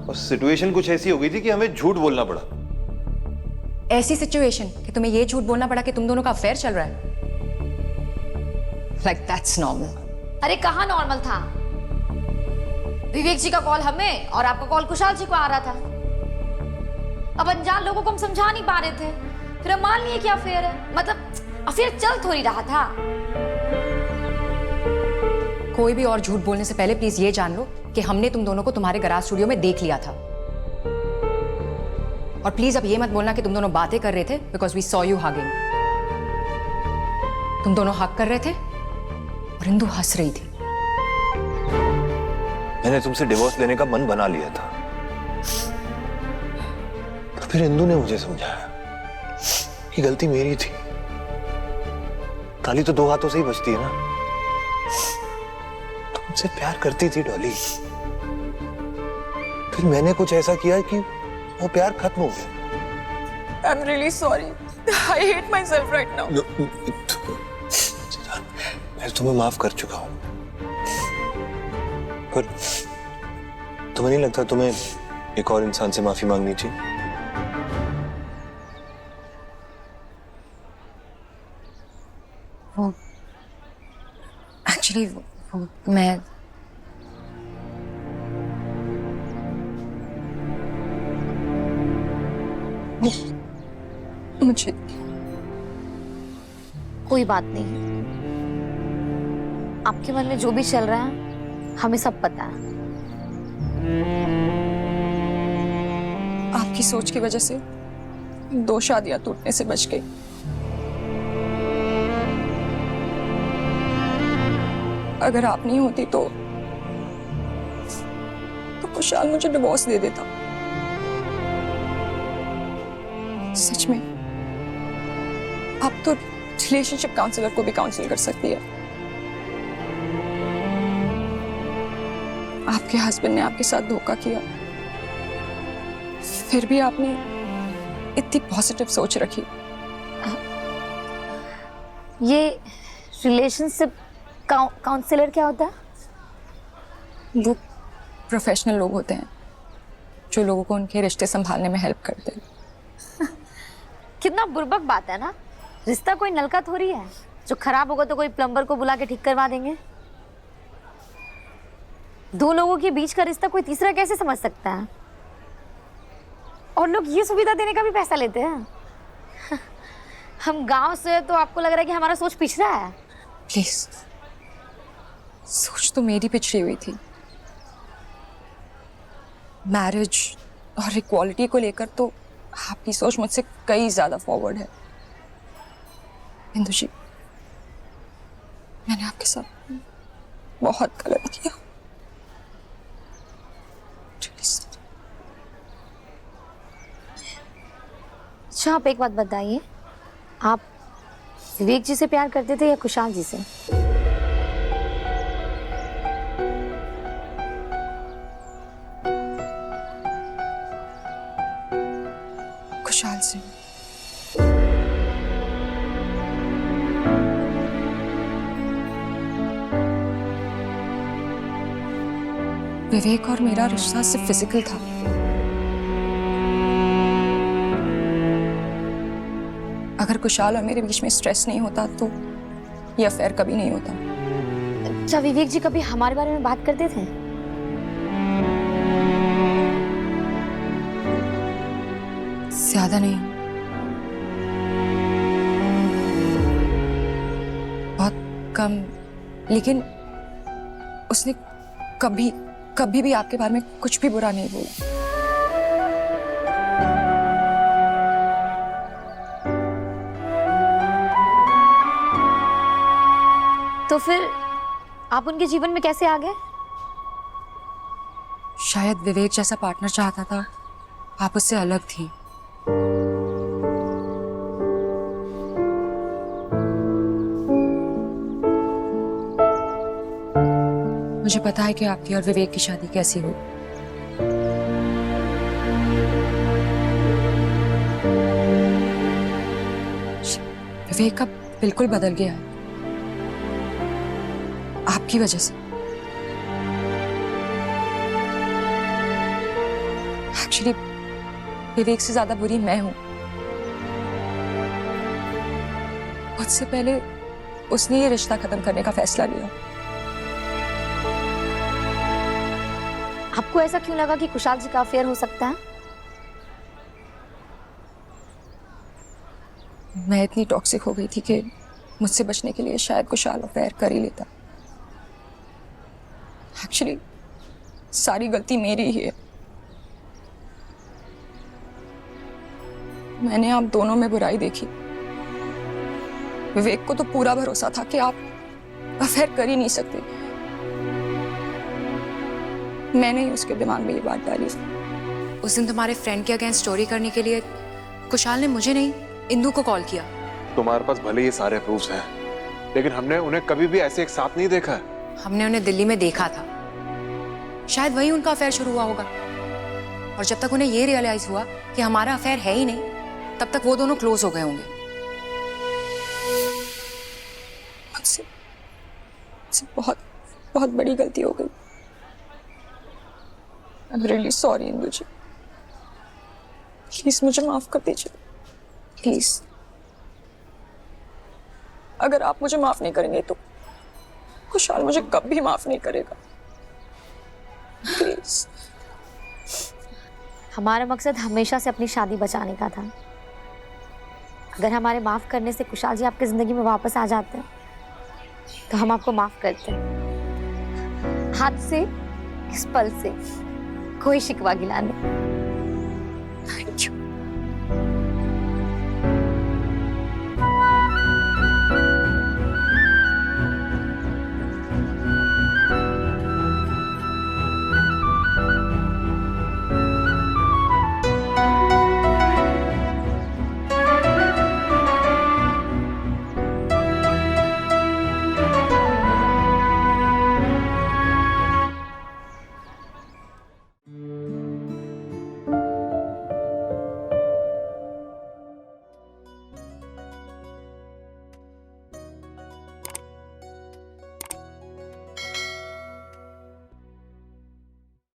और सिचुएशन कुछ ऐसी हो गई थी कि हमें झूठ बोलना पड़ा। ऐसी सिचुएशन कि तुम्हें ये झूठ बोलना पड़ा कि तुम दोनों का अफेयर चल रहा है? Like that's normal. अरे कहाँ नॉर्मल था? विवेक जी का कॉल हमें और आपका कॉल कुशाल जी को आ रहा था। अब अनजान लोगों को हम समझा नहीं पा रहे थे, फिर हम मान लिए कि अफेयर है। मतलब अफेयर चल थोड़ी रहा था। कोई भी और झूठ बोलने से पहले प्लीज ये जान लो कि हमने तुम दोनों को तुम्हारे गराज स्टूडियो में देख लिया था। और प्लीज अब ये मत बोलना कि तुम दोनों बातें कर रहे थे because we saw you hugging. तुम दोनों हग कर रहे थे और इंदु हंस रही थी। मैंने तुमसे डिवोर्स लेने का मन बना लिया था, पर फिर इंदु ने मुझे समझाया कि गलती मेरी थी। ताली तो दो हाथों से ही बजती है ना। तुमसे प्यार करती थी डॉली, फिर मैंने कुछ ऐसा किया कि वो प्यार खत्म हो गया। I'm really sorry. I hate myself right now. मैं तुम्हें माफ कर चुका हूं, पर तुम्हें नहीं लगता तुम्हें एक और इंसान से माफी मांगनी चाहिए? वो एक्चुअली मैं मुझे कोई बात नहीं, आपके मन में जो भी चल रहा है हमें सब पता है। आपकी सोच की वजह से 2 शादियां टूटने से बच गई। अगर आप नहीं होती तो कुशाल मुझे डिवोर्स दे देता। सच में आप तो रिलेशनशिप काउंसलर को भी काउंसिल कर सकती है। आपके हस्बैंड ने आपके साथ धोखा किया, फिर भी आपने इतनी पॉजिटिव सोच रखी। ये रिलेशनशिप काउंसलर क्या होता है? वो प्रोफेशनल लोग होते हैं जो लोगों को उनके रिश्ते संभालने में हेल्प करते हैं। कितना बुर्बक बात है ना। रिश्ता कोई नलका थोड़ी है जो खराब होगा तो कोई प्लम्बर को बुला के ठीक करवा देंगे। 2 लोगों के बीच का रिश्ता कोई तीसरा कैसे समझ सकता है? और लोग ये सुविधा देने का भी पैसा लेते हैं। हम गांव से तो आपको लग रहा है कि हमारा सोच पिछड़ा है। प्लीज, सोच तो मेरी पिछड़ी हुई थी। मैरिज और इक्वालिटी को लेकर तो आपकी सोच मुझसे कई ज्यादा फॉरवर्ड है। इंदु जी, मैंने आपके साथ बहुत गलत किया। अच्छा, आप एक बात बताइए, आप विवेक जी से प्यार करते थे या कुशाल जी से? कुशाल से। विवेक और मेरा रिश्ता सिर्फ फिजिकल था। अगर कुशाल और मेरे बीच में स्ट्रेस नहीं होता तो ये अफेयर कभी नहीं होता। अच्छा, विवेक जी कभी हमारे बारे में बात करते थे? ज्यादा नहीं, बहुत कम, लेकिन उसने कभी कभी भी आपके बारे में कुछ भी बुरा नहीं बोला। तो फिर आप उनके जीवन में कैसे आ गए? शायद विवेक जैसा पार्टनर चाहता था, आप उससे अलग थी। मुझे पता है कि आपकी और विवेक की शादी कैसी हुई। विवेक अब बिल्कुल बदल गया है। आपकी वजह से। एक्चुअली विवेक से ज्यादा बुरी मैं हूं। मुझसे पहले उसने ये रिश्ता खत्म करने का फैसला लिया। आपको ऐसा क्यों लगा कि कुशाल जी का अफेयर हो सकता है? मैं इतनी टॉक्सिक हो गई थी कि मुझसे बचने के लिए शायद कुशाल अफेयर कर ही लेता। एक्चुअली सारी गलती मेरी ही है। मैंने आप दोनों में बुराई देखी। विवेक को तो पूरा भरोसा था कि आप अफेयर कर ही नहीं सकते। मैंने ही उसके दिमाग में ये बात डाली। उस दिन तुम्हारे फ्रेंड के अगेंस्ट स्टोरी करने के लिए कुशाल ने मुझे नहीं, इंदु को कॉल किया। तुम्हारे पास भले ये सारे प्रूफ्स हैं, लेकिन हमने उन्हें कभी भी ऐसे एक साथ नहीं देखा है। हमने उन्हें दिल्ली में देखा था। शायद वही उनका अफेयर शुरू हुआ होगा। और जब तक उन्हें ये रियलाइज हुआ कि हमारा अफेयर है ही नहीं, तब तक वो दोनों क्लोज हो गए होंगे। मुझसे बहुत बहुत बड़ी गलती हो गई। I am really sorry Indu ji. Please मुझे माफ कर दीजिए, प्लीज। अगर आप मुझे माफ नहीं करेंगे तो कुशाल मुझे कभी माफ नहीं करेगा। प्लीज। हमारा मकसद हमेशा से अपनी शादी बचाने का था। अगर हमारे माफ करने से कुशाल जी आपकी जिंदगी में वापस आ जाते हैं तो हम आपको माफ करते हैं। हाथ से, इस पल से कोई शिकवा गिला नहीं। Thank you.